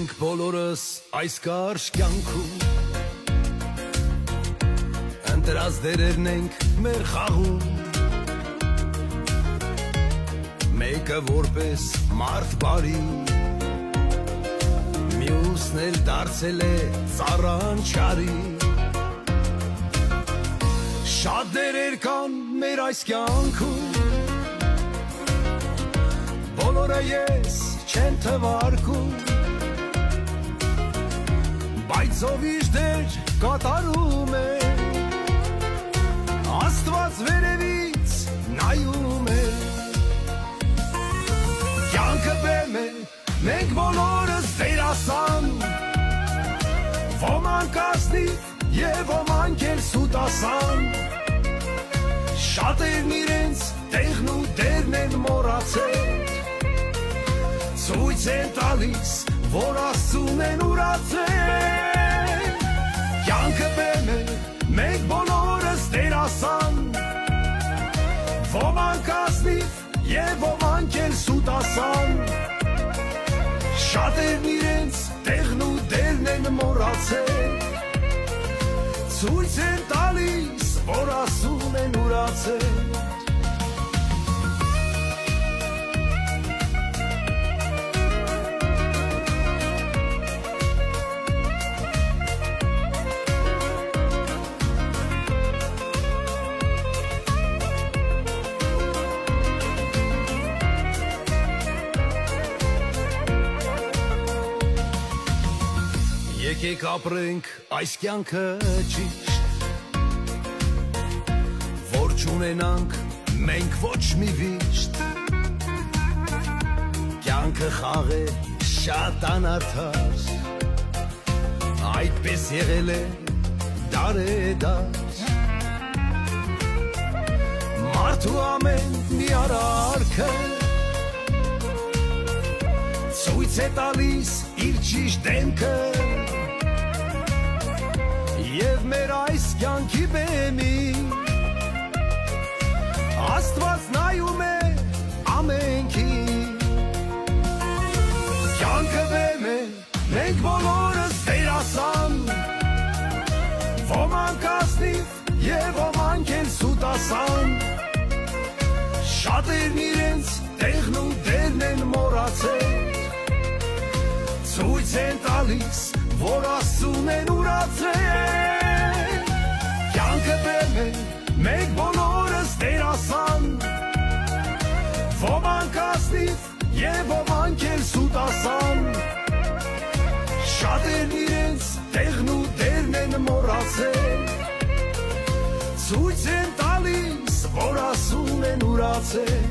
Մենք բոլորս այս կարճ կյանքում ընտրած դերերն ենք մեր խաղում, մեկը որպես մարդ բարի, մյուսն էլ դարձել է ծառան չարի։ Շատ դերեր կան մեր այս կյանքում, բոլորը ես չեն թվարկում, բայց ով իր դեր կատարում է, Աստված վերևից նայում է։ Կյանքը բեմ է, մենք բոլորս դերասան, ոմանք ազնիվ և ոմանք էլ սուտասան, շատերն իրենց տեղն ու դերն են մոռացել, ցույց են տալիս, որ Աստծուն են ուրացել։ Կյանքը բեմ է, մենք բոլորս դերասան, ոմանք ազնիվ և ոմանք էլ սուտասան, շատերն իրենց տեղն ու դերն են մոռացել, ցույց են տալիս, որ Աստծուն են ուրացել։ Եկեք ապրենք այս կյանքը ճիշտ, որ չունենանք մենք ոչ մի վիշտ, կյանքը խաղ է շատ անարդար, այդպես եղել է դարեդար, մարդու ամեն մի արարքը ցույց է տալիս իր ճիշտ դեմքը, և մեր այս կյանքի բեմին Աստված նայում է ամենքին։ Կյանքը բեմ է, մենք բոլորս դերասան, ոմանք ազնիվ և ոմանք էլ սուտասան, շատերն իրենց տեղն ու դերն են մոռացել, ցույց են տալիս, որ Աստծուն են ուրացել։ Կյանքը բեմ է, մենք բոլորս դերասան, ոմանք ազնիվ և ոմանք էլ սուտասան, շատերն իրենց տեղն ու դերն են մոռացել, ցույց են տալիս, որ Աստծուն են ուրացել։